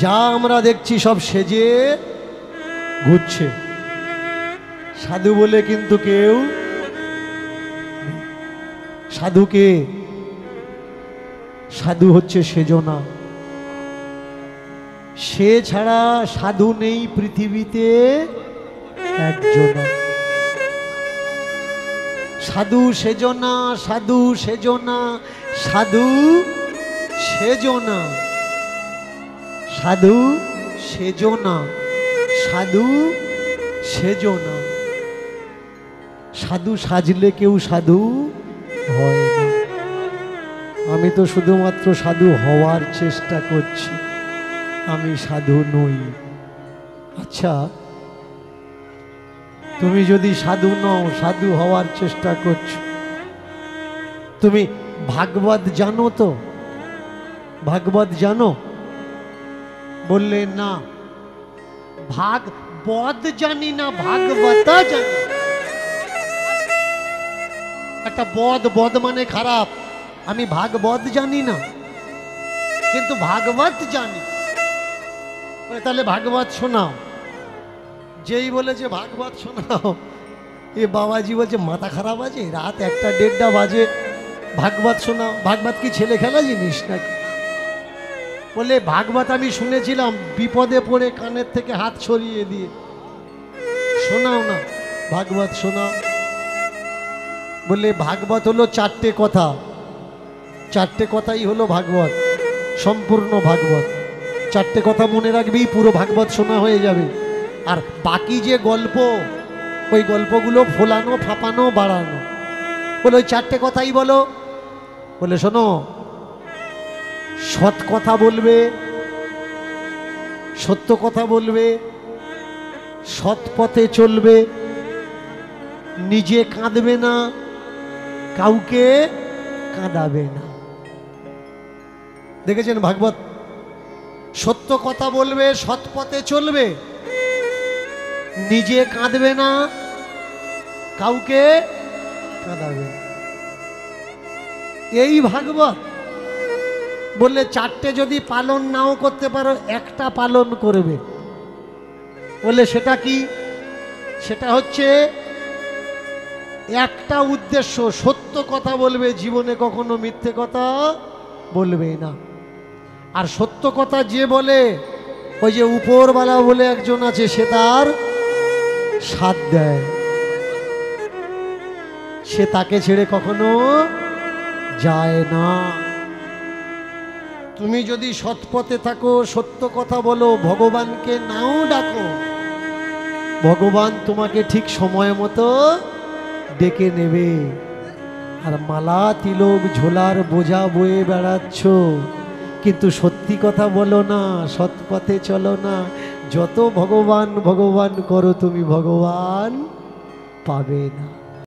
যা আমরা দেখছি সব সেজে ঘুরছে, সাধু বলে কিন্তু কেউ। সাধুকে, সাধু হচ্ছে সেজনা, সে ছাড়া সাধু নেই পৃথিবীতে একজন। সাধু সেজনা, সাধু সেজনা, সাধু সেজনা, সাধু সেজনা, সাধু সেজনা। সাধু সাজলে কেউ সাধু হয় না। আমি তো শুধুমাত্র সাধু হওয়ার চেষ্টা করছি, আমি সাধু নই। আচ্ছা, তুমি যদি সাধু নও, সাধু হওয়ার চেষ্টা করছো, তুমি ভাগবত জানো তো? ভাগবত জানো? বললে না, ভাগবত জানি না, ভাগবত জানি। একটা বদ, বদ মানে খারাপ। আমি ভাগবত জানি না, কিন্তু ভাগবত জানি। তাহলে ভাগবত শোনাও। যেই বলেছে ভাগবত শোনাও, এ বাবাজি বলছে মাথা খারাপ আছে, রাত 1টা 1:30 বাজে ভাগবত শোনাও। ভাগবত কি ছেলে খেলা জিনিস নাকি? বলে ভাগবত আমি শুনেছিলাম, বিপদে পড়ে কানের থেকে হাত সরিয়ে দিয়ে। শোনাও না, ভাগবত শোনাও। বলে ভাগবত হলো 4টে কথা, 4টে কথাই হলো ভাগবত, সম্পূর্ণ ভাগবত। 4টে কথা মনে রাখবি, পুরো ভাগবত শোনা হয়ে যাবে। আর বাকি যে গল্প, ওই গল্পগুলো ফোলানো, ফাঁপানো, বাড়ানো। বলে ওই 4টে কথাই বলো। বলে শোনো, সৎ কথা বলবে, সত্য কথা বলবে, সৎ পথে চলবে, নিজে কাঁদবে না, কাউকে কাঁদাবে না। দেখেছেন ভাগবত? সত্য কথা বলবে, সৎ পথে চলবে, নিজে কাঁদবে না, কাউকে কাঁদাবে না। এই ভাগবত। বললে 4টে যদি পালন নাও করতে পারো, একটা পালন করবে। বলে সেটা কি? সেটা হচ্ছে একটা উদ্দেশ্য, সত্য কথা বলবে, জীবনে কখনো মিথ্যে কথা বলবে না। আর সত্য কথা যে বলে, ওই যে উপরওয়ালা বলে একজন আছে, সে তার সাথ দেয়, সে তাকে ছেড়ে কখনো যায় না। তুমি যদি সৎ পথে থাকো, সত্য কথা বলো, ভগবানকে নাও ডাকো, ভগবান তোমাকে ঠিক সময় মতো ডেকে নেবে। আর মালা তিলক ঝোলার বোঝা বয়ে বেড়াচ্ছ, কিন্তু সত্যি কথা বলো না, সৎ পথে চলো না, যত ভগবান ভগবান করো তুমি ভগবান পাবে না।